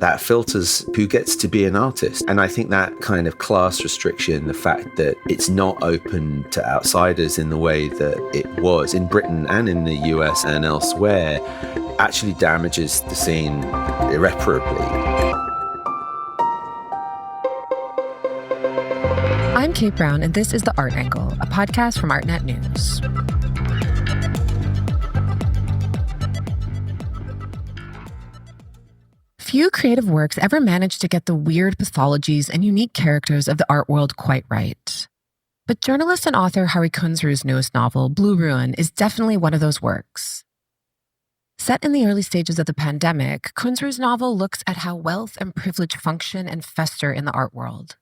That filters who gets to be an artist. And I think that kind of class restriction, the fact that it's not open to outsiders in the way that it was in Britain and in the US and elsewhere, actually damages the scene irreparably. I'm Kate Brown, and this is The Art Angle, a podcast from ArtNet News. Few creative works ever manage to get the weird pathologies and unique characters of the art world quite right. But journalist and author Hari Kunzru's newest novel, Blue Ruin, is definitely one of those works. Set in the early stages of the pandemic, Kunzru's novel looks at how wealth and privilege function and fester in the art world.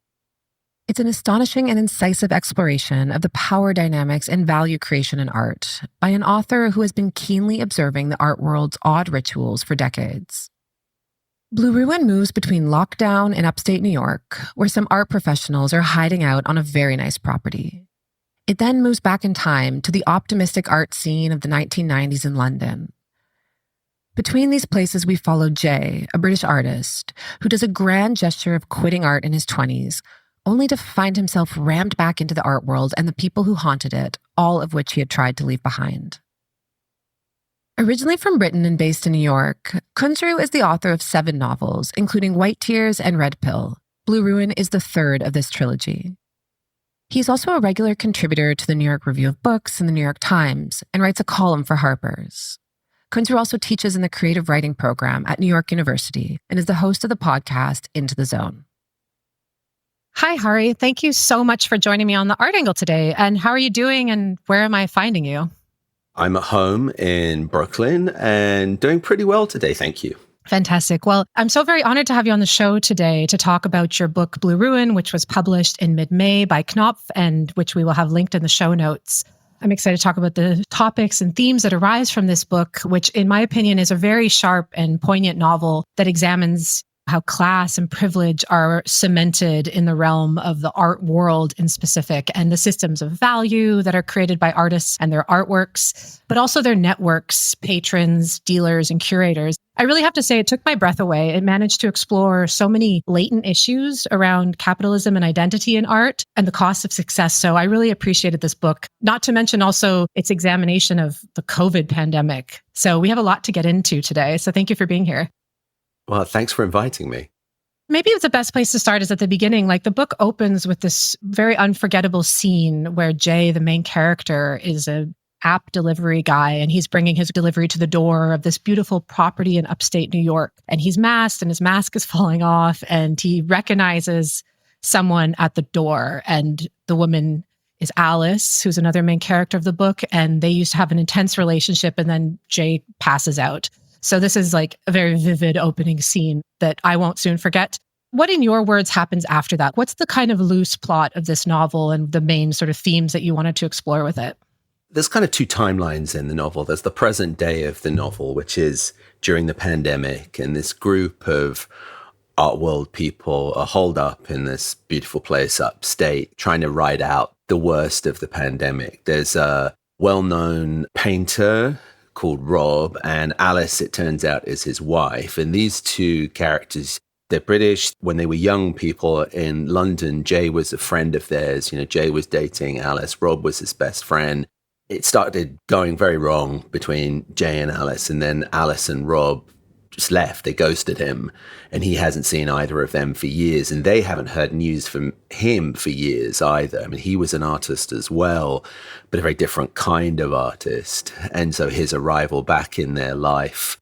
It's an astonishing and incisive exploration of the power dynamics and value creation in art by an author who has been keenly observing the art world's odd rituals for decades. Blue Ruin moves between lockdown in upstate New York, where some art professionals are hiding out on a very nice property. It then moves back in time to the optimistic art scene of the 1990s in London. Between these places, we follow Jay, a British artist, who does a grand gesture of quitting art in his 20s, only to find himself rammed back into the art world and the people who haunted it, all of which he had tried to leave behind. Originally from Britain and based in New York, Kunzru is the author of 7 novels, including White Tears and Red Pill. Blue Ruin is the 3rd of this trilogy. He's also a regular contributor to the New York Review of Books and the New York Times, and writes a column for Harpers. Kunzru also teaches in the creative writing program at New York University and is the host of the podcast Into the Zone. Hi, Hari. Thank you so much for joining me on The Art Angle today. And how are you doing and where am I finding you? I'm at home in Brooklyn and doing pretty well today, thank you. Fantastic. Well, I'm so very honored to have you on the show today to talk about your book, Blue Ruin, which was published in mid-May by Knopf and which we will have linked in the show notes. I'm excited to talk about the topics and themes that arise from this book, which in my opinion is a very sharp and poignant novel that examines how class and privilege are cemented in the realm of the art world in specific, and the systems of value that are created by artists and their artworks, but also their networks, patrons, dealers, and curators. I really have to say it took my breath away. It managed to explore so many latent issues around capitalism and identity in art and the cost of success. So I really appreciated this book, not to mention also its examination of the COVID pandemic. So we have a lot to get into today. So thank you for being here. Well, thanks for inviting me. Maybe the best place to start is at the beginning. Like the book opens with this very unforgettable scene where Jay, the main character, is an app delivery guy and he's bringing his delivery to the door of this beautiful property in upstate New York. And he's masked and his mask is falling off and he recognizes someone at the door. And the woman is Alice, who's another main character of the book. And they used to have an intense relationship and then Jay passes out. So this is like a very vivid opening scene that I won't soon forget. What, in your words, happens after that? What's the kind of loose plot of this novel and the main sort of themes that you wanted to explore with it? There's kind of 2 timelines in the novel. There's the present day of the novel, which is during the pandemic, and this group of art world people are holed up in this beautiful place upstate, trying to ride out the worst of the pandemic. There's a well-known painter called Rob, and Alice, it turns out, is his wife. And these 2 characters, they're British. When they were young people in London, Jay was a friend of theirs. You know, Jay was dating Alice. Rob was his best friend. It started going very wrong between Jay and Alice, and then Alice and Rob just left. They ghosted him, and he hasn't seen either of them for years, and they haven't heard news from him for years either. I mean, he was an artist as well, but a very different kind of artist. And so his arrival back in their life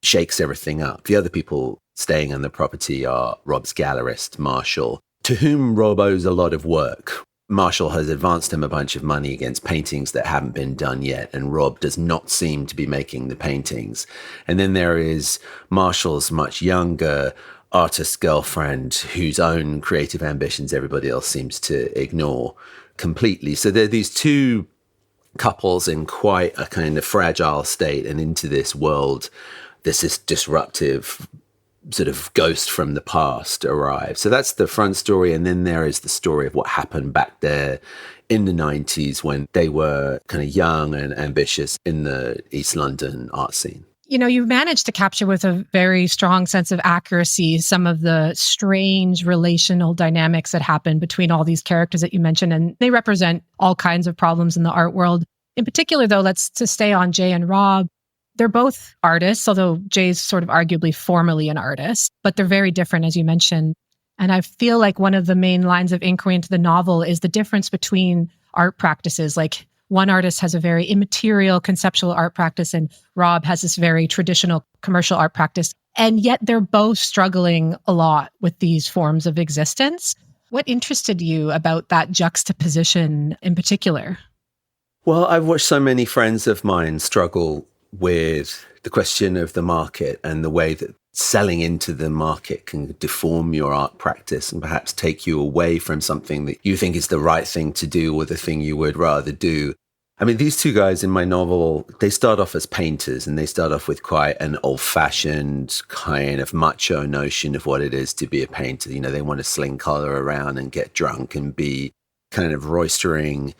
shakes everything up. The other people staying on the property are Rob's gallerist, Marshall, to whom Rob owes a lot of work. Marshall has advanced him a bunch of money against paintings that haven't been done yet, and Rob does not seem to be making the paintings. And then there is Marshall's much younger artist girlfriend, whose own creative ambitions everybody else seems to ignore completely. So there are these 2 couples in quite a kind of fragile state, and into this world, this disruptive sort of ghost from the past arrives. So that's the front story. And then there is the story of what happened back there in the 90s when they were kind of young and ambitious in the East London art scene. You managed to capture with a very strong sense of accuracy some of the strange relational dynamics that happen between all these characters that you mentioned, and they represent all kinds of problems in the art world. In particular, though, let's to stay on Jay and Rob. They're both artists, although Jay's sort of arguably formally an artist, but they're very different, as you mentioned. And I feel like one of the main lines of inquiry into the novel is the difference between art practices. Like, one artist has a very immaterial conceptual art practice, and Rob has this very traditional commercial art practice. And yet they're both struggling a lot with these forms of existence. What interested you about that juxtaposition in particular? Well, I've watched so many friends of mine struggle with the question of the market and the way that selling into the market can deform your art practice and perhaps take you away from something that you think is the right thing to do or the thing you would rather do. I mean, these two guys in my novel, they start off as painters, and they start off with quite an old-fashioned kind of macho notion of what it is to be a painter. They want to sling color around and get drunk and be kind of roistering,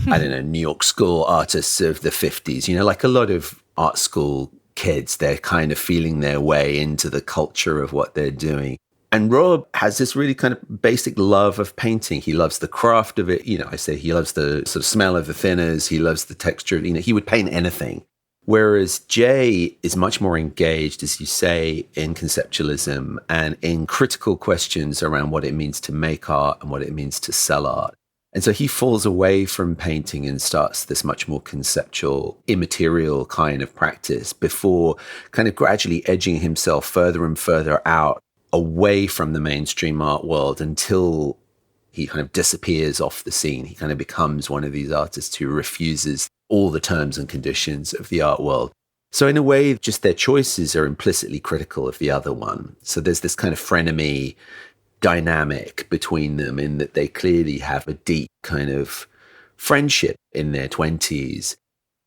I don't know, New York school artists of the 50s. Like a lot of art school kids, they're kind of feeling their way into the culture of what they're doing. And Rob has this really kind of basic love of painting. He loves the craft of it. I say he loves the sort of smell of the thinners. He loves the texture. He would paint anything. Whereas Jay is much more engaged, as you say, in conceptualism and in critical questions around what it means to make art and what it means to sell art. And so he falls away from painting and starts this much more conceptual, immaterial kind of practice before kind of gradually edging himself further and further out away from the mainstream art world until he kind of disappears off the scene. He kind of becomes one of these artists who refuses all the terms and conditions of the art world. So in a way, just their choices are implicitly critical of the other one. So there's this kind of frenemy dynamic between them in that they clearly have a deep kind of friendship in their 20s.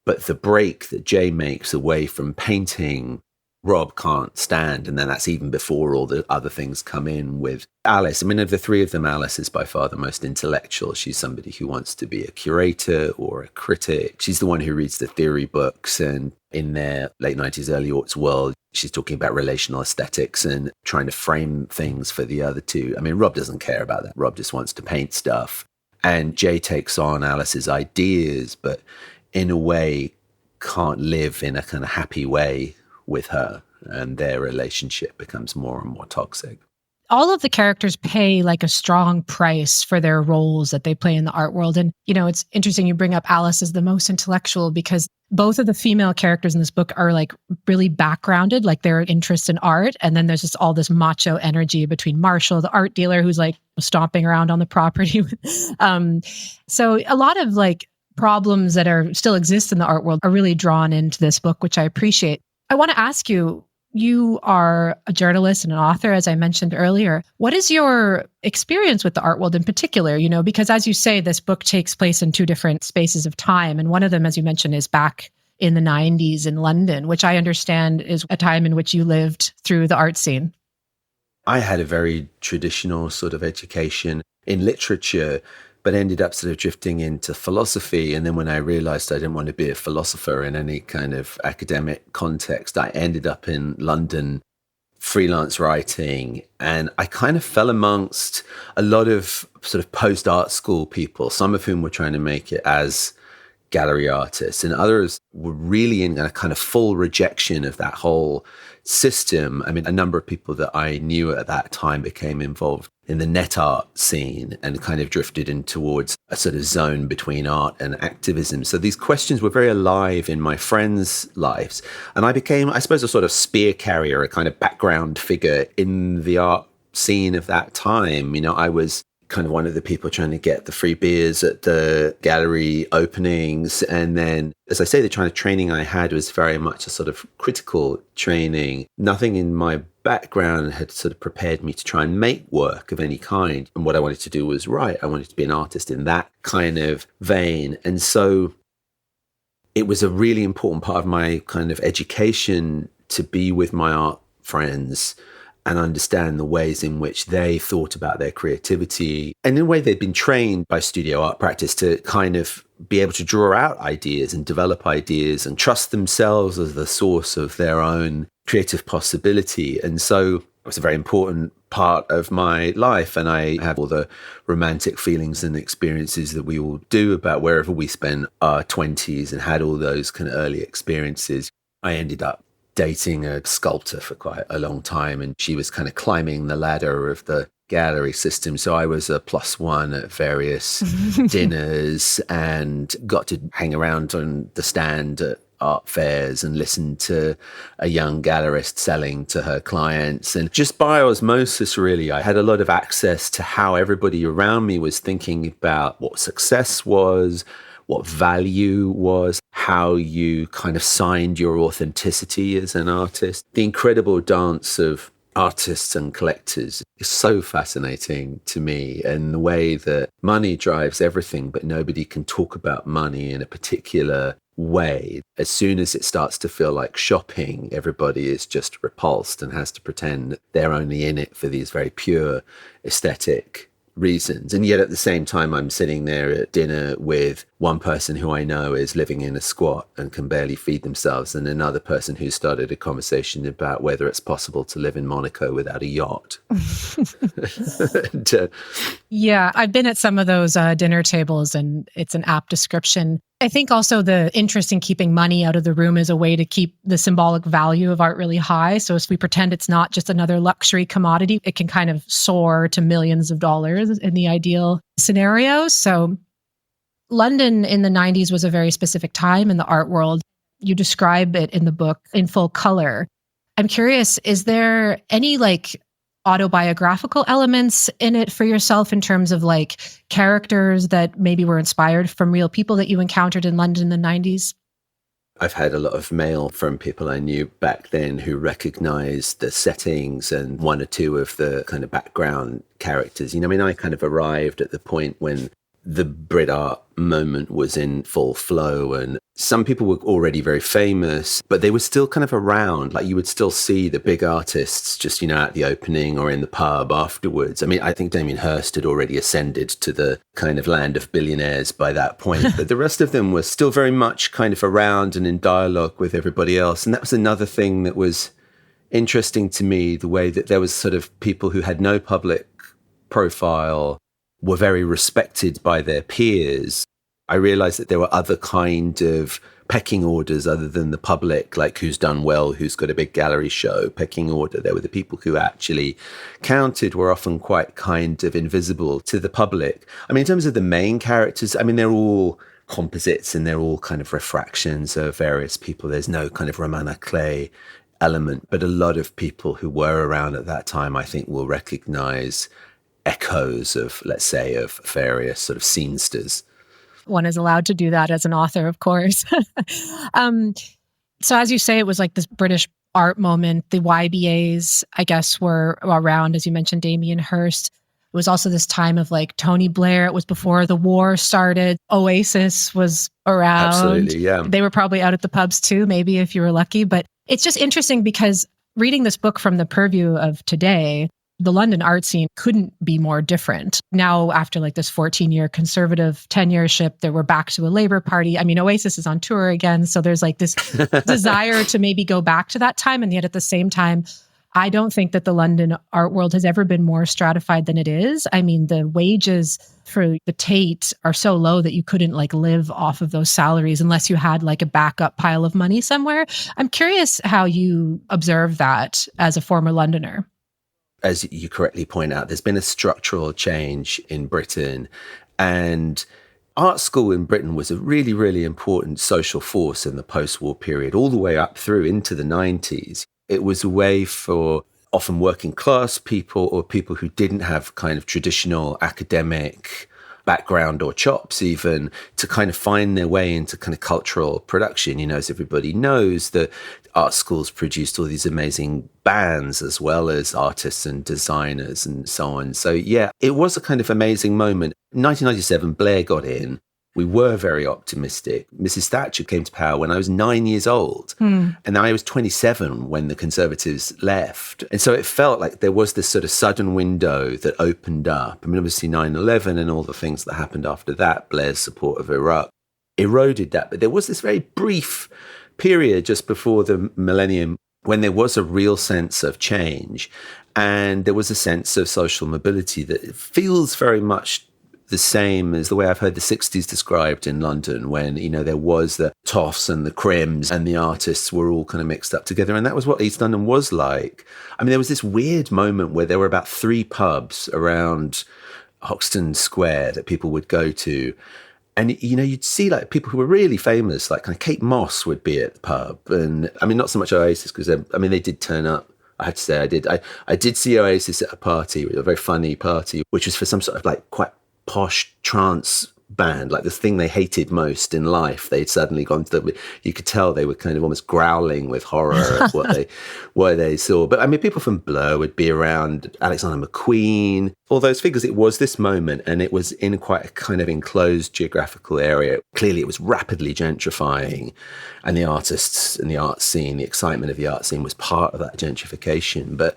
But the break that Jay makes away from painting, Rob can't stand. And then that's even before all the other things come in with Alice. I mean, of the three of them, Alice is by far the most intellectual. She's somebody who wants to be a curator or a critic. She's the one who reads the theory books. And in their late 90s, early aughts world, she's talking about relational aesthetics and trying to frame things for the other two. I mean, Rob doesn't care about that. Rob just wants to paint stuff. And Jay takes on Alice's ideas, but in a way can't live in a kind of happy way with her, and their relationship becomes more and more toxic. All of the characters pay like a strong price for their roles that they play in the art world. And, it's interesting you bring up Alice as the most intellectual, because both of the female characters in this book are like really backgrounded, like their interest in art. And then there's just all this macho energy between Marshall, the art dealer, who's like stomping around on the property. So a lot of like problems that are still exist in the art world are really drawn into this book, which I appreciate. I want to ask you, you are a journalist and an author, as I mentioned earlier. What is your experience with the art world in particular? Because as you say, this book takes place in two different spaces of time. And one of them, as you mentioned, is back in the 90s in London, which I understand is a time in which you lived through the art scene. I had a very traditional sort of education in literature, but ended up sort of drifting into philosophy. And then when I realized I didn't want to be a philosopher in any kind of academic context, I ended up in London freelance writing. And I kind of fell amongst a lot of sort of post-art school people, some of whom were trying to make it as gallery artists, and others were really in a kind of full rejection of that whole system. I mean, a number of people that I knew at that time became involved in the net art scene and kind of drifted in towards a sort of zone between art and activism. So these questions were very alive in my friends' lives. And I became, I suppose, a sort of spear carrier, a kind of background figure in the art scene of that time. I was kind of one of the people trying to get the free beers at the gallery openings. And then, as I say, the kind of training I had was very much a sort of critical training. Nothing in my background had sort of prepared me to try and make work of any kind. And what I wanted to do was write. I wanted to be an artist in that kind of vein. And so it was a really important part of my kind of education to be with my art friends and understand the ways in which they thought about their creativity, and in a way they'd been trained by studio art practice to kind of be able to draw out ideas and develop ideas and trust themselves as the source of their own creative possibility. And so it was a very important part of my life, and I have all the romantic feelings and experiences that we all do about wherever we spend our 20s, and had all those kind of early experiences. I ended up dating a sculptor for quite a long time, and she was kind of climbing the ladder of the gallery system. So I was a +1 at various dinners and got to hang around on the stand at art fairs and listen to a young gallerist selling to her clients. And just by osmosis, really, I had a lot of access to how everybody around me was thinking about what success was, what value was, how you kind of signed your authenticity as an artist. The incredible dance of artists and collectors is so fascinating to me, and the way that money drives everything, but nobody can talk about money in a particular way. As soon as it starts to feel like shopping, everybody is just repulsed and has to pretend they're only in it for these very pure aesthetic reasons. And yet at the same time, I'm sitting there at dinner with one person who I know is living in a squat and can barely feed themselves, and another person who started a conversation about whether it's possible to live in Monaco without a yacht. and, Yeah, I've been at some of those dinner tables, and it's an apt description. I think also the interest in keeping money out of the room is a way to keep the symbolic value of art really high. So if we pretend it's not just another luxury commodity, it can kind of soar to millions of dollars in the ideal scenario. So London in the 90s was a very specific time in the art world. You describe it in the book in full color. I'm curious, is there any autobiographical elements in it for yourself in terms of characters that maybe were inspired from real people that you encountered in London in the 90s? I've had a lot of mail from people I knew back then who recognized the settings and one or two of the kind of background characters. I kind of arrived at the point when the Britart moment was in full flow, and some people were already very famous, but they were still kind of around. You would still see the big artists just, at the opening or in the pub afterwards. I think Damien Hirst had already ascended to the kind of land of billionaires by that point, but the rest of them were still very much kind of around and in dialogue with everybody else. And that was another thing that was interesting to me, the way that there was sort of people who had no public profile were very respected by their peers. I realized that there were other kind of pecking orders other than the public, like who's done well, who's got a big gallery show pecking order. There were the people who actually counted were often quite kind of invisible to the public. In terms of the main characters, they're all composites and they're all kind of refractions of various people. There's no kind of Romana Clay element, but a lot of people who were around at that time, I think, will recognize echoes of, let's say, of various sort of scenesters. One is allowed to do that as an author, of course. So as you say, it was this British art moment. The YBAs, I guess, were around, as you mentioned, Damien Hirst. It was also this time of Tony Blair. It was before the war started. Oasis was around. Absolutely, yeah. They were probably out at the pubs too, maybe if you were lucky. But it's just interesting because reading this book from the purview of today, the London art scene couldn't be more different. Now, after this 14-year conservative tenureship, we're back to a Labour Party. Oasis is on tour again. So there's this desire to maybe go back to that time. And yet at the same time, I don't think that the London art world has ever been more stratified than it is. The wages for the Tate are so low that you couldn't live off of those salaries unless you had a backup pile of money somewhere. I'm curious how you observe that as a former Londoner. As you correctly point out, there's been a structural change in Britain, and art school in Britain was a really, really important social force in the post-war period, all the way up through into the 90s. It was a way for often working class people or people who didn't have kind of traditional academic background or chops even to kind of find their way into kind of cultural production. As everybody knows, that art schools produced all these amazing bands as well as artists and designers and so on. So yeah, it was a kind of amazing moment. 1997, Blair got in. We were very optimistic. Mrs. Thatcher came to power when I was 9 years old, and I was 27 when the Conservatives left. And so it felt like there was this sort of sudden window that opened up. I mean, obviously 9/11 and all the things that happened after that, Blair's support of Iraq, eroded that. But there was this very brief period just before the millennium when there was a real sense of change, and there was a sense of social mobility that feels very much the same as the way I've heard the 60s described in London, when, you know, there was the toffs and the crims and the artists were all kind of mixed up together. And that was what East London was like. I mean, there was this weird moment where there were about 3 pubs around Hoxton Square that people would go to. And, you know, you'd see like people who were really famous, like kind of Kate Moss would be at the pub. And I mean, not so much Oasis, because they did turn up. I have to say I did see Oasis at a party, a very funny party, which was for some sort of like quite posh trance band, like the thing they hated most in life. They'd suddenly gone to you could tell they were kind of almost growling with horror at what they saw. But I mean, people from Blur would be around, Alexander McQueen, all those figures. It was this moment, and it was in quite a kind of enclosed geographical area. Clearly it was rapidly gentrifying, and the artists and the art scene, the excitement of the art scene was part of that gentrification. But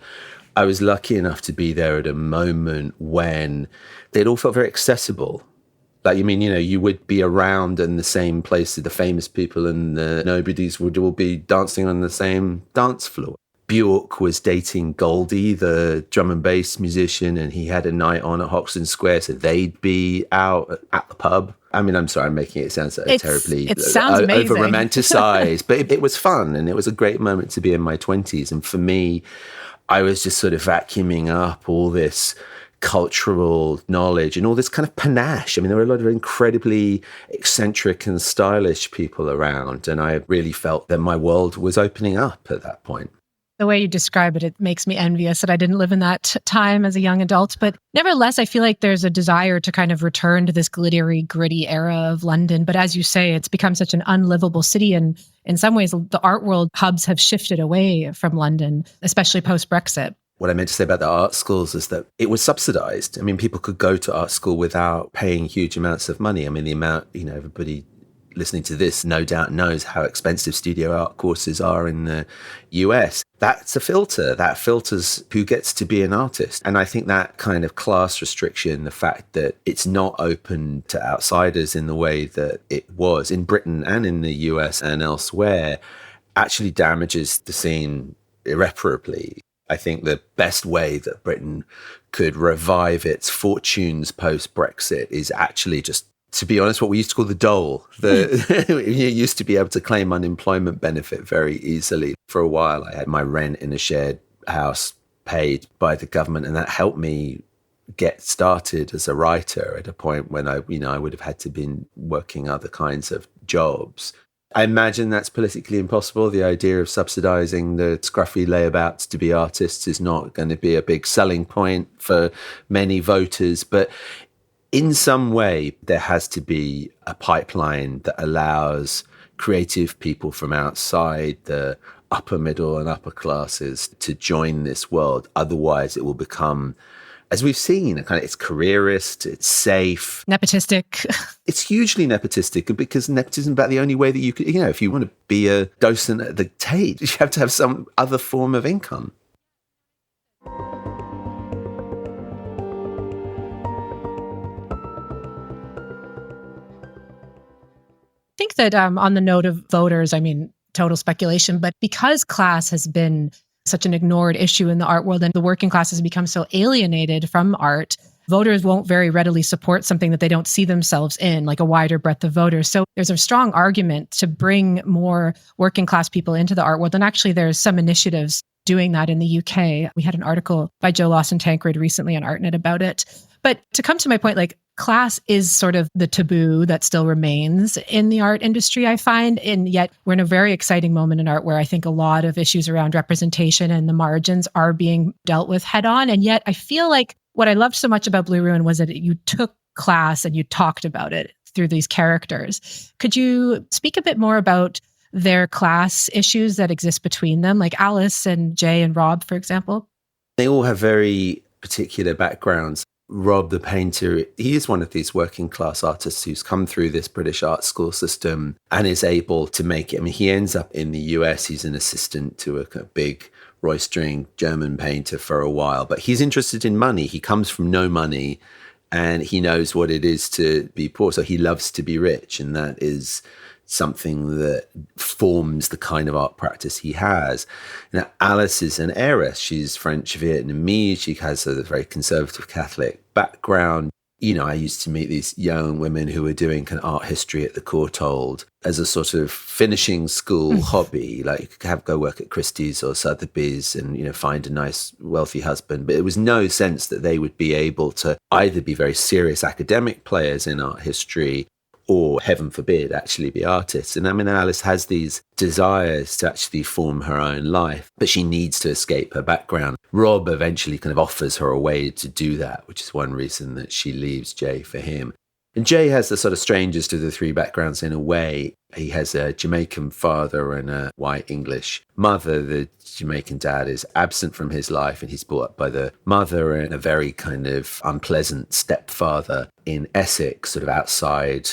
I was lucky enough to be there at a moment when they'd all felt very accessible. Like, you mean, you know, you would be around in the same places, the famous people and the nobodies would all be dancing on the same dance floor. Bjork was dating Goldie, the drum and bass musician, and he had a night on at Hoxton Square, so they'd be out at the pub. I mean, I'm sorry, I'm making it sound so terribly over-romanticized, but it was fun, and it was a great moment to be in my 20s. And for me, I was just sort of vacuuming up all this cultural knowledge and all this kind of panache. I mean, there were a lot of incredibly eccentric and stylish people around, and I really felt that my world was opening up at that point. The way you describe it, it makes me envious that I didn't live in that time as a young adult. But nevertheless, I feel like there's a desire to kind of return to this glittery, gritty era of London. But as you say, it's become such an unlivable city. And in some ways, the art world hubs have shifted away from London, especially post-Brexit. What I meant to say about the art schools is that it was subsidized. I mean, people could go to art school without paying huge amounts of money. I mean, the amount, you know, everybody listening to this no doubt knows how expensive studio art courses are in the US. That's a filter. That filters who gets to be an artist. And I think that kind of class restriction, the fact that it's not open to outsiders in the way that it was in Britain and in the US and elsewhere, actually damages the scene irreparably. I think the best way that Britain could revive its fortunes post-Brexit is actually just, to be honest, what we used to call the dole. You used to be able to claim unemployment benefit very easily. For a while, I had my rent in a shared house paid by the government, and that helped me get started as a writer at a point when I would have had to been working other kinds of jobs. I imagine that's politically impossible. The idea of subsidizing the scruffy layabouts to be artists is not going to be a big selling point for many voters. But in some way, there has to be a pipeline that allows creative people from outside the upper middle and upper classes to join this world. Otherwise, it will become, as we've seen, it's careerist, it's safe. Nepotistic. It's hugely nepotistic, because nepotism is about the only way that you could, if you want to be a docent at the Tate, you have to have some other form of income. I think that on the note of voters, I mean, total speculation, but because class has been such an ignored issue in the art world and the working class has become so alienated from art, voters won't very readily support something that they don't see themselves in, like a wider breadth of voters. So there's a strong argument to bring more working class people into the art world. And actually, there's some initiatives doing that in the UK. We had an article by Joe Lawson-Tancred recently on ArtNet about it. But to come to my point, like, class is sort of the taboo that still remains in the art industry, I find. And yet we're in a very exciting moment in art where I think a lot of issues around representation and the margins are being dealt with head on. And yet I feel like what I loved so much about Blue Ruin was that you took class and you talked about it through these characters. Could you speak a bit more about their class issues that exist between them, like Alice and Jay and Rob, for example? They all have very particular backgrounds. Rob the painter, he is one of these working class artists who's come through this British art school system and is able to make it. I mean, he ends up in the US. He's an assistant to a big roistering German painter for a while, but he's interested in money. He comes from no money and he knows what it is to be poor. So he loves to be rich. And that is something that forms the kind of art practice he has. Now, Alice is an heiress. She's French Vietnamese. She has a very conservative Catholic background. You know, I used to meet these young women who were doing kind of art history at the Courtauld as a sort of finishing school hobby. Like you could go work at Christie's or Sotheby's and, you know, find a nice wealthy husband. But there was no sense that they would be able to either be very serious academic players in art history or, heaven forbid, actually be artists. And I mean, Alice has these desires to actually form her own life, but she needs to escape her background. Rob eventually kind of offers her a way to do that, which is one reason that she leaves Jay for him. And Jay has the sort of strangest of the three backgrounds in a way. He has a Jamaican father and a white English mother. The Jamaican dad is absent from his life and he's brought up by the mother, and a very kind of unpleasant stepfather in Essex, sort of outside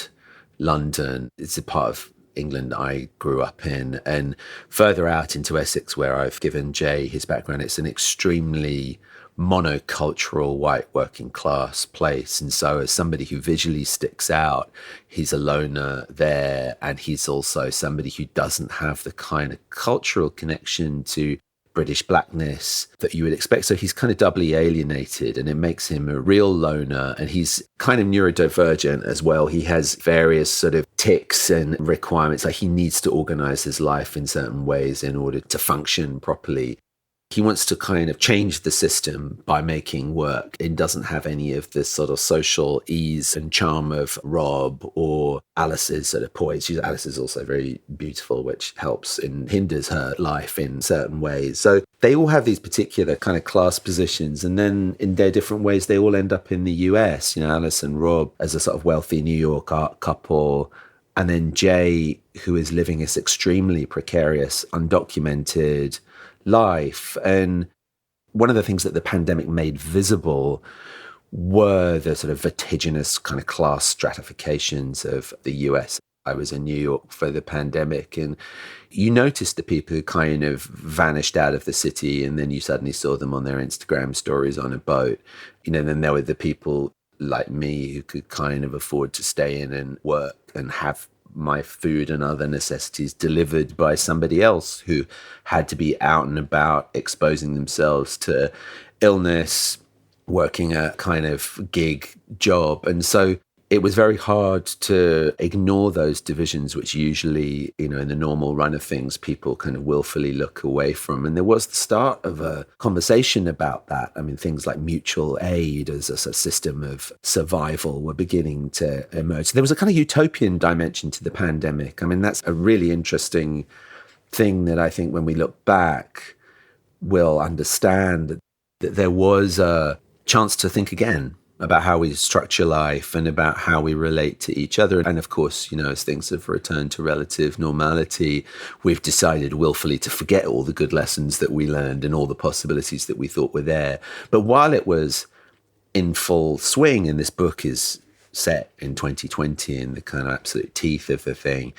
London. It's a part of England I grew up in, and further out into Essex where I've given Jay his background, it's an extremely monocultural white working class place. And so as somebody who visually sticks out, he's a loner there, and he's also somebody who doesn't have the kind of cultural connection to British blackness that you would expect. So he's kind of doubly alienated, and it makes him a real loner. And he's kind of neurodivergent as well. He has various sort of tics and requirements. Like he needs to organize his life in certain ways in order to function properly. He wants to kind of change the system by making work. It doesn't have any of this sort of social ease and charm of Rob or Alice's sort of poise. Alice is also very beautiful, which helps and hinders her life in certain ways. So they all have these particular kind of class positions. And then in their different ways, they all end up in the US. You know, Alice and Rob as a sort of wealthy New York art couple. And then Jay, who is living this extremely precarious, undocumented life. And one of the things that the pandemic made visible were the sort of vertiginous kind of class stratifications of the US. I was in New York for the pandemic, and you noticed the people who kind of vanished out of the city, and then you suddenly saw them on their Instagram stories on a boat. You know, then there were the people like me who could kind of afford to stay in and work and have my food and other necessities delivered by somebody else who had to be out and about, exposing themselves to illness, working a kind of gig job. And so it was very hard to ignore those divisions, which usually, you know, in the normal run of things, people kind of willfully look away from. And there was the start of a conversation about that. I mean, things like mutual aid as a system of survival were beginning to emerge. So there was a kind of utopian dimension to the pandemic. I mean, that's a really interesting thing that I think when we look back, we'll understand that there was a chance to think again about how we structure life and about how we relate to each other. And of course, you know, as things have returned to relative normality, we've decided willfully to forget all the good lessons that we learned and all the possibilities that we thought were there. But while it was in full swing, and this book is set in 2020 in the kind of absolute teeth of the thing,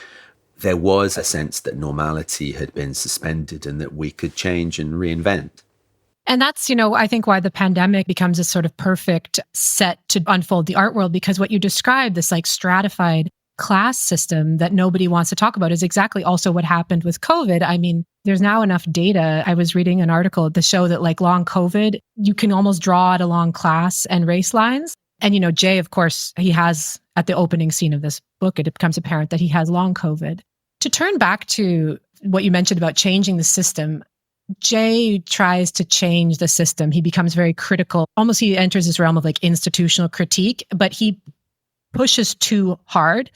there was a sense that normality had been suspended and that we could change and reinvent. And that's, you know, I think why the pandemic becomes a sort of perfect set to unfold the art world, because what you described, this like stratified class system that nobody wants to talk about, is exactly also what happened with COVID. I mean, there's now enough data. I was reading an article to show that like long COVID, you can almost draw it along class and race lines. And, you know, Jay, of course, he has at the opening scene of this book, it becomes apparent that he has long COVID. To turn back to what you mentioned about changing the system, Jay tries to change the system. He becomes very critical. Almost he enters this realm of like institutional critique, but he pushes too hard.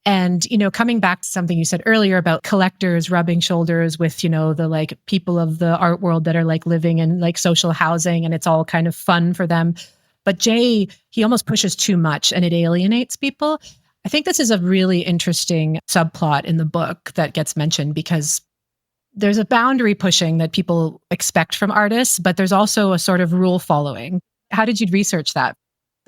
And, you know, coming back to something you said earlier about collectors rubbing shoulders with, you know, the like people of the art world that are like living in like social housing and it's all kind of fun for them. But Jay, he almost pushes too much and it alienates people. I think this is a really interesting subplot in the book that gets mentioned because there's a boundary pushing that people expect from artists, but there's also a sort of rule following. How did you research that?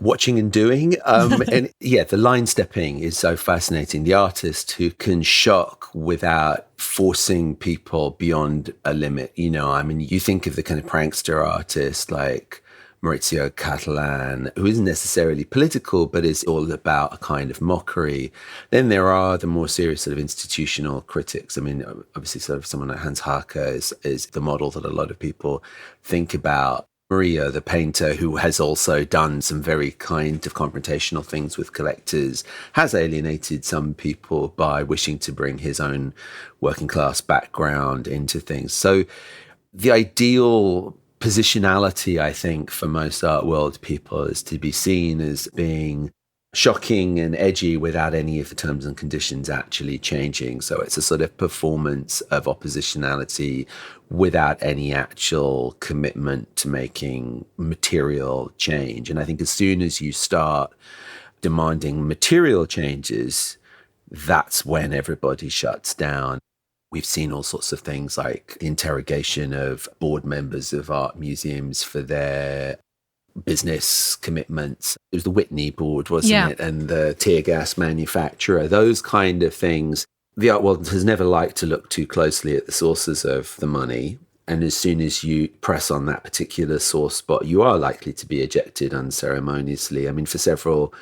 watching and doing. And yeah, the line stepping is so fascinating. The artist who can shock without forcing people beyond a limit. I mean, you think of the kind of prankster artist like Maurizio Catalan, who isn't necessarily political, but is all about a kind of mockery. Then there are the more serious sort of institutional critics. I mean, obviously sort of someone like Hans Haacke is the model that a lot of people think about. Maria, the painter, who has also done some very kind of confrontational things with collectors, has alienated some people by wishing to bring his own working class background into things. So the ideal positionality, I think, for most art world people is to be seen as being shocking and edgy without any of the terms and conditions actually changing. So it's a sort of performance of oppositionality without any actual commitment to making material change. And I think as soon as you start demanding material changes, that's when everybody shuts down. We've seen all sorts of things like the interrogation of board members of art museums for their business commitments. It was the Whitney board, wasn't it? And the tear gas manufacturer, those kind of things. The art world has never liked to look too closely at the sources of the money. And as soon as you press on that particular sore spot, you are likely to be ejected unceremoniously. I mean, for several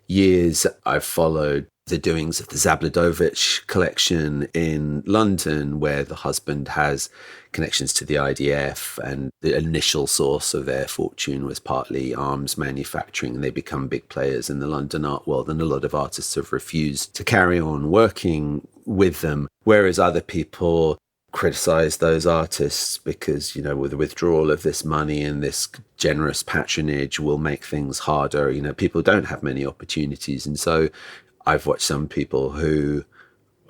years, I've followed the doings of the Zabladovich collection in London, where the husband has connections to the IDF, and the initial source of their fortune was partly arms manufacturing, and they become big players in the London art world, and a lot of artists have refused to carry on working with them, whereas other people criticize those artists because, with the withdrawal of this money and this generous patronage will make things harder. People don't have many opportunities, and so I've watched some people who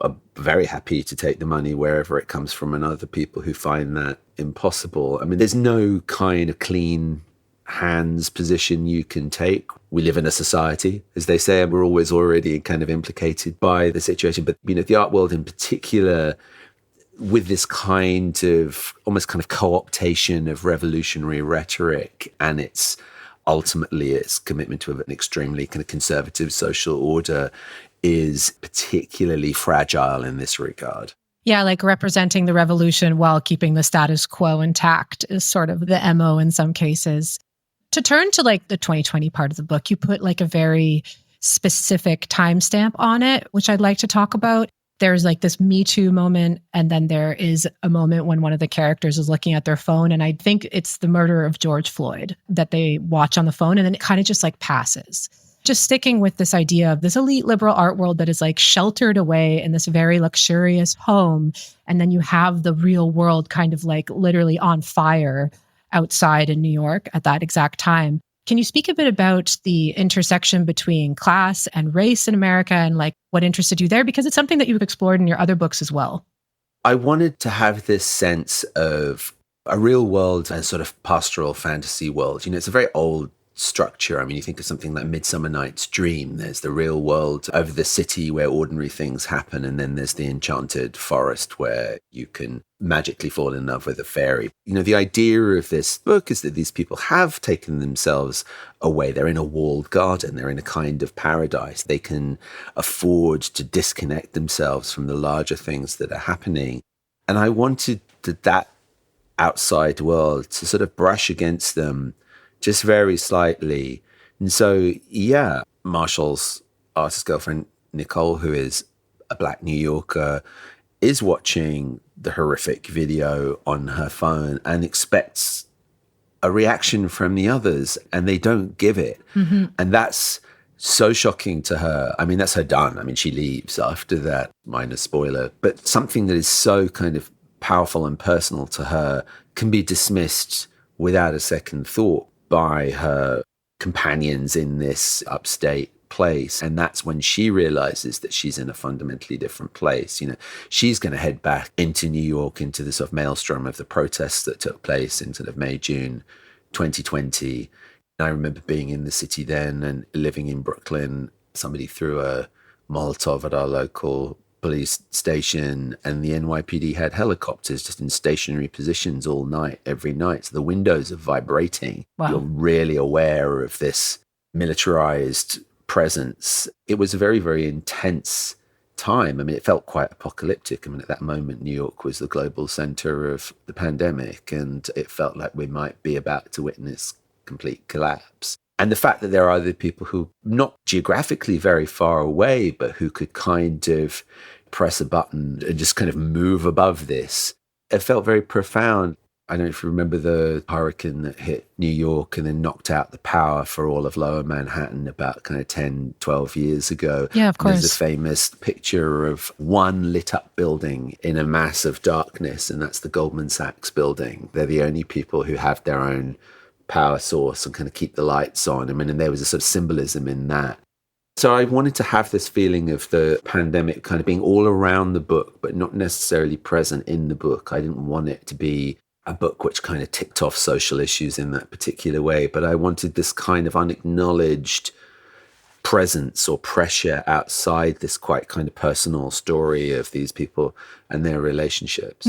are very happy to take the money wherever it comes from, and other people who find that impossible. I mean, there's no kind of clean hands position you can take. We live in a society, as they say, and we're always already kind of implicated by the situation. But, the art world in particular, with this kind of almost kind of co-optation of revolutionary rhetoric and its commitment to an extremely kind of conservative social order, is particularly fragile in this regard. Yeah, like representing the revolution while keeping the status quo intact is sort of the MO in some cases. To turn to like the 2020 part of the book, you put like a very specific timestamp on it, which I'd like to talk about. There's like this Me Too moment, and then there is a moment when one of the characters is looking at their phone, and I think it's the murder of George Floyd that they watch on the phone, and then it kind of just like passes. Just sticking with this idea of this elite liberal art world that is like sheltered away in this very luxurious home, and then you have the real world kind of like literally on fire outside in New York at that exact time. Can you speak a bit about the intersection between class and race in America and like what interested you there? Because it's something that you've explored in your other books as well. I wanted to have this sense of a real world and sort of pastoral fantasy world. It's a very old structure. I mean, you think of something like Midsummer Night's Dream. There's the real world over the city where ordinary things happen, and then there's the enchanted forest where you can magically fall in love with a fairy. The idea of this book is that these people have taken themselves away. They're in a walled garden. They're in a kind of paradise. They can afford to disconnect themselves from the larger things that are happening. And I wanted that outside world to sort of brush against them just very slightly. And so, yeah, Marshall's artist girlfriend, Nicole, who is a Black New Yorker, is watching the horrific video on her phone and expects a reaction from the others, and they don't give it. Mm-hmm. And that's so shocking to her. I mean, that's her done. I mean, she leaves after that, minor spoiler. But something that is so kind of powerful and personal to her can be dismissed without a second thought by her companions in this upstate place. And that's when she realizes that she's in a fundamentally different place. She's going to head back into New York, into the sort of maelstrom of the protests that took place in sort of May, June 2020. I remember being in the city then and living in Brooklyn. Somebody threw a Molotov at our local police station, and the NYPD had helicopters just in stationary positions all night, every night. So the windows are vibrating. Wow. You're really aware of this militarized presence. It was a very, very intense time. I mean, it felt quite apocalyptic. I mean, at that moment, New York was the global center of the pandemic, and it felt like we might be about to witness complete collapse. And the fact that there are other people who, not geographically very far away, but who could kind of press a button and just kind of move above this, it felt very profound. I don't know if you remember the hurricane that hit New York and then knocked out the power for all of lower Manhattan about kind of 10, 12 years ago. Yeah, of course. There's a famous picture of one lit up building in a mass of darkness, and that's the Goldman Sachs building. They're the only people who have their own power source and kind of keep the lights on. I mean, and there was a sort of symbolism in that. So I wanted to have this feeling of the pandemic kind of being all around the book, but not necessarily present in the book. I didn't want it to be a book which kind of ticked off social issues in that particular way, but I wanted this kind of unacknowledged presence or pressure outside this quite kind of personal story of these people and their relationships.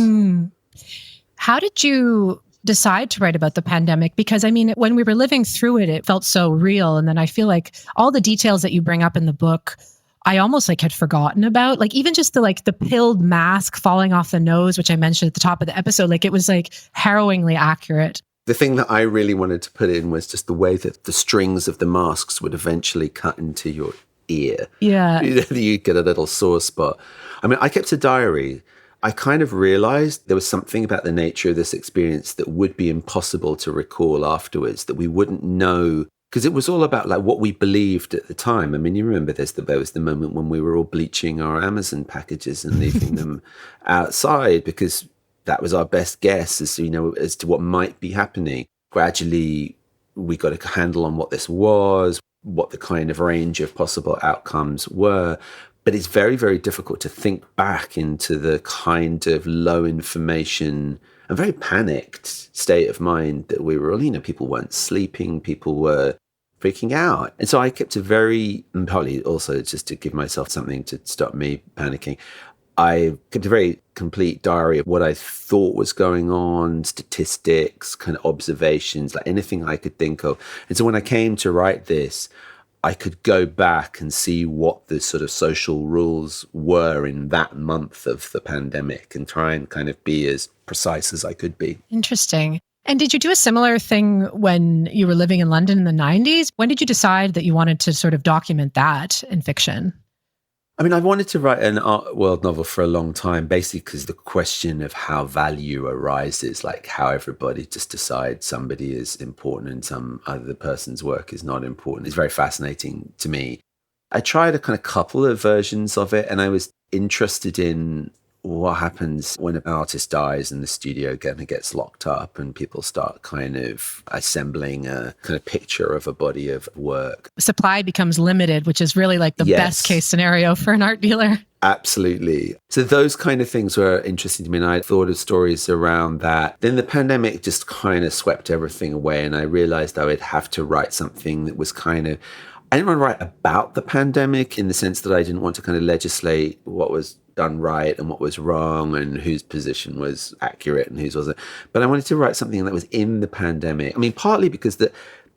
How did you decide to write about the pandemic? Because I mean, when we were living through it, it felt so real. And then I feel like all the details that you bring up in the book, I almost like had forgotten about, like even just the pilled mask falling off the nose, which I mentioned at the top of the episode, like it was like harrowingly accurate. The thing that I really wanted to put in was just the way that the strings of the masks would eventually cut into your ear. Yeah. You get a little sore spot. I mean, I kept a diary. I kind of realized there was something about the nature of this experience that would be impossible to recall afterwards, that we wouldn't know. Because it was all about like what we believed at the time. I mean, you remember there was the moment when we were all bleaching our Amazon packages and leaving them outside because that was our best guess as to what might be happening. Gradually, we got a handle on what this was, what the kind of range of possible outcomes were. But it's very, very difficult to think back into the kind of low information and very panicked state of mind that we were all, people weren't sleeping, people were freaking out. And so I kept and probably also just to give myself something to stop me panicking, I kept a very complete diary of what I thought was going on, statistics, kind of observations, like anything I could think of. And so when I came to write this, I could go back and see what the sort of social rules were in that month of the pandemic and try and kind of be as precise as I could be. Interesting. And did you do a similar thing when you were living in London in the 90s? When did you decide that you wanted to sort of document that in fiction? I mean, I wanted to write an art world novel for a long time, basically because the question of how value arises, like how everybody just decides somebody is important and some other person's work is not important, is very fascinating to me. I tried a kind of couple of versions of it, and I was interested in what happens when an artist dies and the studio kind of gets locked up and people start kind of assembling a kind of picture of a body of work. Supply becomes limited, which is really like the best case scenario for an art dealer. Absolutely. So those kind of things were interesting to me, and I thought of stories around that. Then the pandemic just kind of swept everything away, and I realized I would have to write something that was kind of, I didn't want to write about the pandemic in the sense that I didn't want to kind of legislate what was done right and what was wrong and whose position was accurate and whose wasn't. But I wanted to write something that was in the pandemic. I mean, partly because the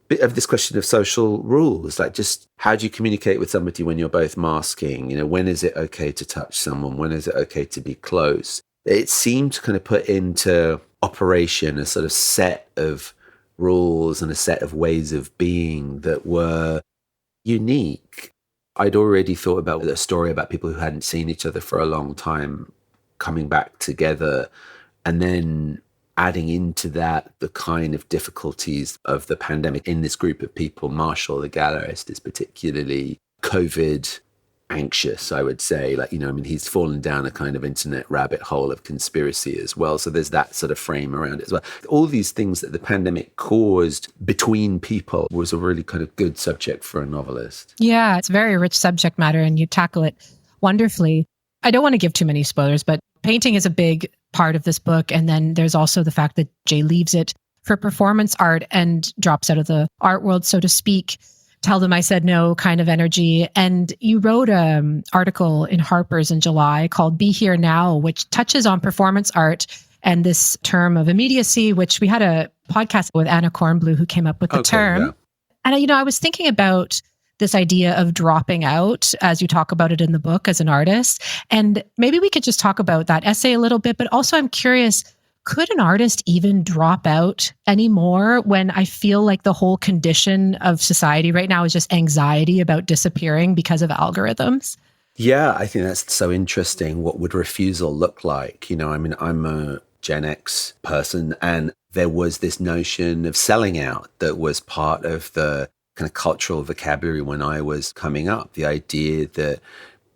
bit of this question of social rules, like just how do you communicate with somebody when you're both masking? When is it okay to touch someone? When is it okay to be close? It seemed to kind of put into operation a sort of set of rules and a set of ways of being that were unique. I'd already thought about a story about people who hadn't seen each other for a long time coming back together, and then adding into that the kind of difficulties of the pandemic in this group of people. Marshall, the gallerist, is particularly COVID anxious, I would say. He's fallen down a kind of internet rabbit hole of conspiracy as well. So there's that sort of frame around it as well. All these things that the pandemic caused between people was a really kind of good subject for a novelist. Yeah, it's very rich subject matter and you tackle it wonderfully. I don't want to give too many spoilers, but painting is a big part of this book. And then there's also the fact that Jay leaves it for performance art and drops out of the art world, so to speak. Tell them I said no kind of energy. And you wrote an article in Harpers in July called Be Here Now, which touches on performance art and this term of immediacy, which we had a podcast with Anna Kornblue who came up with the term. Yeah. And, I was thinking about this idea of dropping out as you talk about it in the book as an artist. And maybe we could just talk about that essay a little bit. But also, I'm curious, could an artist even drop out anymore when I feel like the whole condition of society right now is just anxiety about disappearing because of algorithms? Yeah, I think that's so interesting. What would refusal look like? I'm a Gen X person, and there was this notion of selling out that was part of the kind of cultural vocabulary when I was coming up. The idea that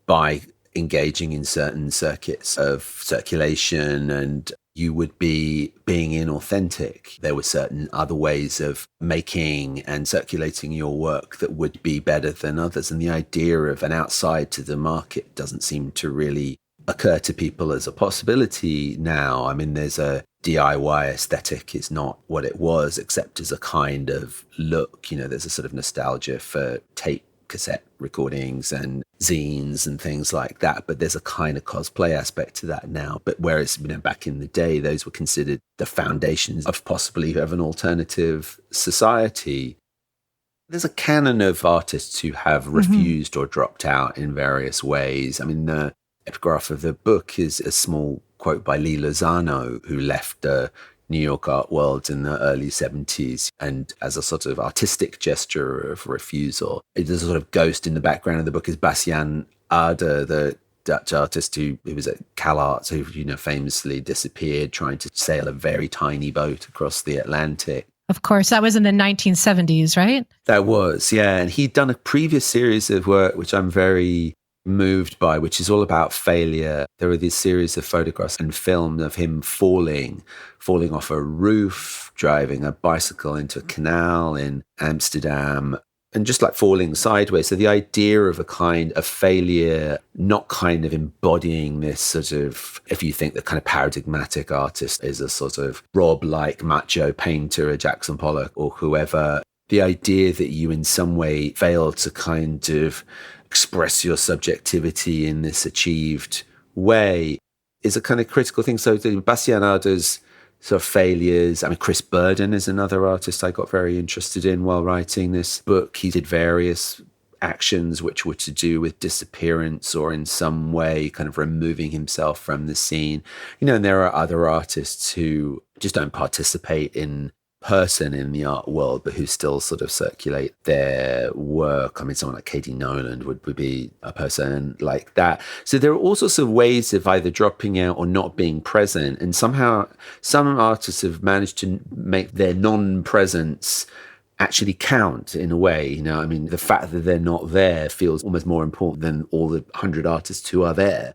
by engaging in certain circuits of circulation and you would be being inauthentic. There were certain other ways of making and circulating your work that would be better than others. And the idea of an outside to the market doesn't seem to really occur to people as a possibility now. I mean, there's a DIY aesthetic is not what it was, except as a kind of look. There's a sort of nostalgia for tape cassette recordings and zines and things like that, but there's a kind of cosplay aspect to that now. But whereas back in the day, those were considered the foundations of possibly of an alternative society. There's a canon of artists who have refused or dropped out in various ways. I mean, the epigraph of the book is a small quote by Lee Lozano, who left the New York art world in the early 70s, and as a sort of artistic gesture of refusal. There's a sort of ghost in the background of the book is Bastiaan Aarde, the Dutch artist who was at CalArts, who famously disappeared trying to sail a very tiny boat across the Atlantic. Of course, that was in the 1970s, right? That was, yeah. And he'd done a previous series of work, which I'm very moved by, which is all about failure. There are these series of photographs and film of him falling off a roof, driving a bicycle into a canal in Amsterdam, and just like falling sideways. So the idea of a kind of failure, not kind of embodying this sort of, if you think the kind of paradigmatic artist is a sort of Rob-like macho painter, a Jackson Pollock or whoever, the idea that you in some way fail to kind of express your subjectivity in this achieved way is a kind of critical thing. So Bastiaan Aarde's sort of failures. I mean, Chris Burden is another artist I got very interested in while writing this book. He did various actions which were to do with disappearance or in some way kind of removing himself from the scene. And there are other artists who just don't participate in person in the art world, but who still sort of circulate their work. I mean, someone like Katie Noland would be a person like that. So there are all sorts of ways of either dropping out or not being present. And somehow some artists have managed to make their non-presence actually count in a way. I mean, the fact that they're not there feels almost more important than all the 100 artists who are there.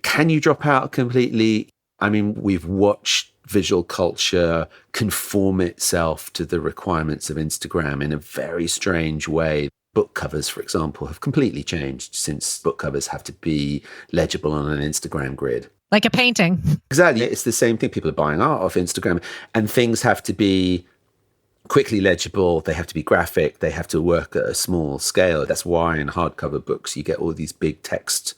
Can you drop out completely? I mean, we've watched visual culture conform itself to the requirements of Instagram in a very strange way. Book covers, for example, have completely changed since book covers have to be legible on an Instagram grid. Like a painting. Exactly. It's the same thing. People are buying art off Instagram, and things have to be quickly legible. They have to be graphic. They have to work at a small scale. That's why in hardcover books, you get all these big text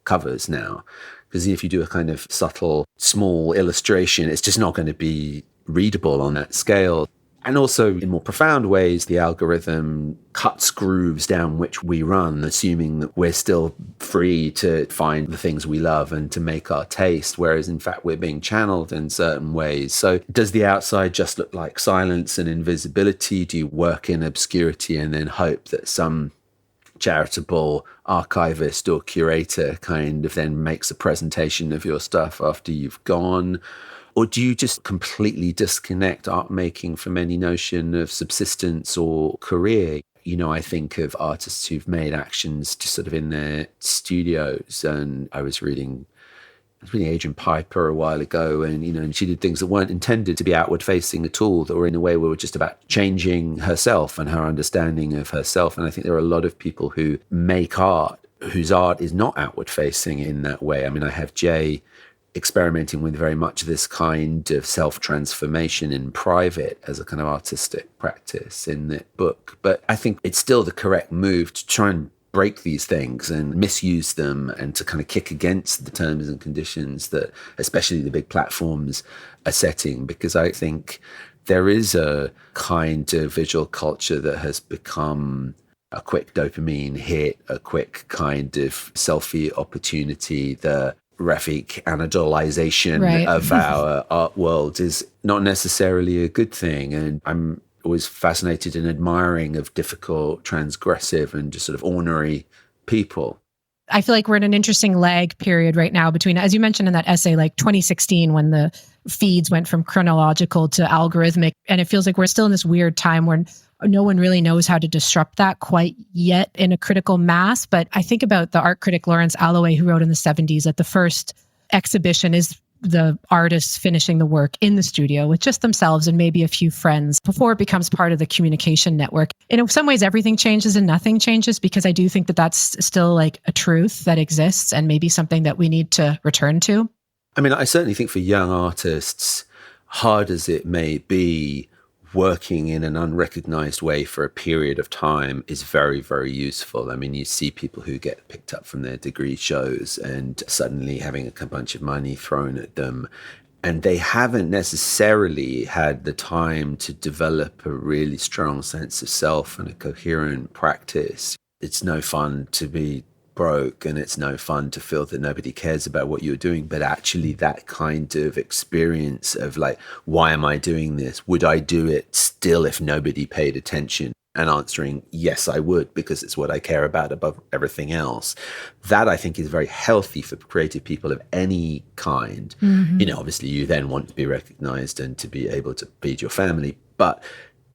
covers now. Because if you do a kind of subtle, small illustration, it's just not going to be readable on that scale. And also, in more profound ways, the algorithm cuts grooves down which we run, assuming that we're still free to find the things we love and to make our taste, whereas in fact we're being channeled in certain ways. So does the outside just look like silence and invisibility? Do you work in obscurity and then hope that some charitable archivist or curator kind of then makes a presentation of your stuff after you've gone? Or do you just completely disconnect art making from any notion of subsistence or career? I think of artists who've made actions just sort of in their studios. And I was reading Adrian Piper a while ago, and she did things that weren't intended to be outward facing at all, that were in a way were just about changing herself and her understanding of herself. And I think there are a lot of people who make art whose art is not outward facing in that way. I mean, I have Jay experimenting with very much this kind of self-transformation in private as a kind of artistic practice in the book. But I think it's still the correct move to try and break these things and misuse them and to kind of kick against the terms and conditions that especially the big platforms are setting, because I think there is a kind of visual culture that has become a quick dopamine hit, a quick kind of selfie opportunity. The graphic anodolization Right. of our art world is not necessarily a good thing. And I'm always fascinated and admiring of difficult, transgressive, and just sort of ornery people. I feel like we're in an interesting lag period right now between, as you mentioned in that essay, like 2016, when the feeds went from chronological to algorithmic. And it feels like we're still in this weird time where no one really knows how to disrupt that quite yet in a critical mass. But I think about the art critic Lawrence Alloway, who wrote in the 70s that the first exhibition is the artists finishing the work in the studio with just themselves and maybe a few friends before it becomes part of the communication network. In some ways, everything changes and nothing changes, because I do think that that's still like a truth that exists and maybe something that we need to return to. I mean, I certainly think for young artists, hard as it may be, working in an unrecognized way for a period of time is very, very useful. I mean, you see people who get picked up from their degree shows and suddenly having a bunch of money thrown at them, and they haven't necessarily had the time to develop a really strong sense of self and a coherent practice. It's no fun to be broke, and it's no fun to feel that nobody cares about what you're doing. But actually that kind of experience of like, why am I doing this? Would I do it still if nobody paid attention? And answering, yes, I would, because it's what I care about above everything else. That I think is very healthy for creative people of any kind. Mm-hmm. You know, obviously you then want to be recognized and to be able to feed your family. But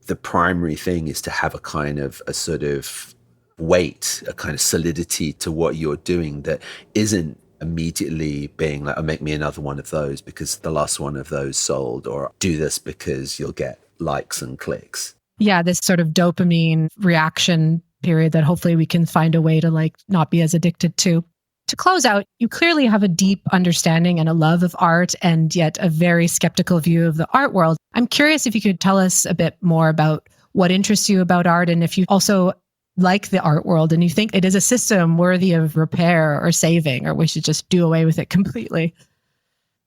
the primary thing is to have a kind of a sort of weight, a kind of solidity to what you're doing that isn't immediately being like, oh, make me another one of those because the last one of those sold, or do this because you'll get likes and clicks. Yeah, this sort of dopamine reaction period that hopefully we can find a way to like not be as addicted to. To close out, you clearly have a deep understanding and a love of art, and yet a very skeptical view of the art world. I'm curious if you could tell us a bit more about what interests you about art, and if you also like the art world and you think it is a system worthy of repair or saving, or we should just do away with it completely.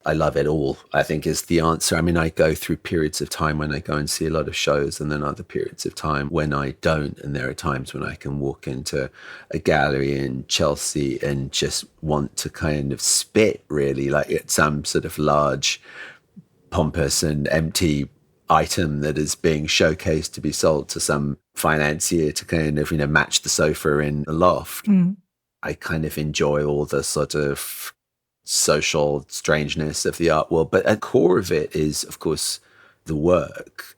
I love it all, I think, is the answer. I mean, I go through periods of time when I go and see a lot of shows, and then other periods of time when I don't. And there are times when I can walk into a gallery in Chelsea and just want to kind of spit, really, like it's some sort of large, pompous and empty item that is being showcased to be sold to some financier to kind of, you know, match the sofa in the loft. Mm. I kind of enjoy all the sort of social strangeness of the art world, but at the core of it is, of course, the work.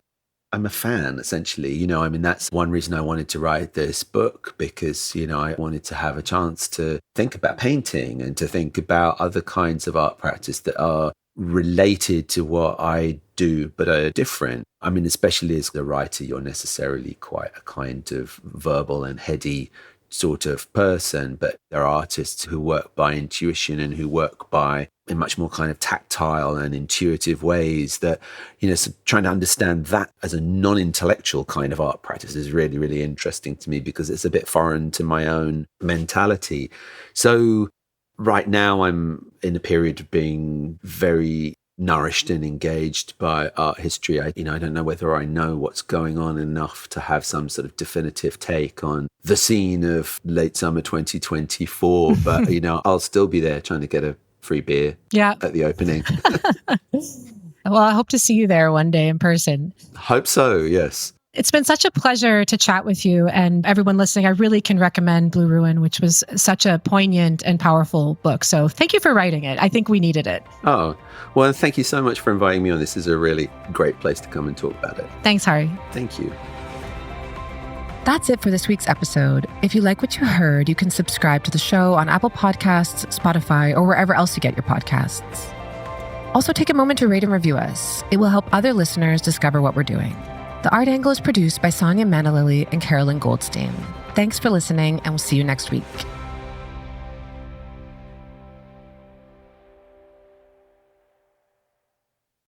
I'm a fan, essentially. You know, I mean, that's one reason I wanted to write this book, because, you know, I wanted to have a chance to think about painting and to think about other kinds of art practice that are related to what I do, but are different. I mean, especially as a writer, you're necessarily quite a kind of verbal and heady sort of person, but there are artists who work by intuition and who work by in much more kind of tactile and intuitive ways that, you know, so trying to understand that as a non-intellectual kind of art practice is really, really interesting to me, because it's a bit foreign to my own mentality. So right now I'm in a period of being very nourished and engaged by art history. I don't know whether I know what's going on enough to have some sort of definitive take on the scene of late summer 2024, but, you know, I'll still be there trying to get a free beer at the opening. Well, I hope to see you there one day in person. Hope so, yes. It's been such a pleasure to chat with you, and everyone listening, I really can recommend Blue Ruin, which was such a poignant and powerful book. So thank you for writing it. I think we needed it. Oh, well, thank you so much for inviting me on. This is a really great place to come and talk about it. Thanks, Hari. Thank you. That's it for this week's episode. If you like what you heard, you can subscribe to the show on Apple Podcasts, Spotify, or wherever else you get your podcasts. Also, take a moment to rate and review us. It will help other listeners discover what we're doing. The Art Angle is produced by Sonia Manalili and Carolyn Goldstein. Thanks for listening, and we'll see you next week.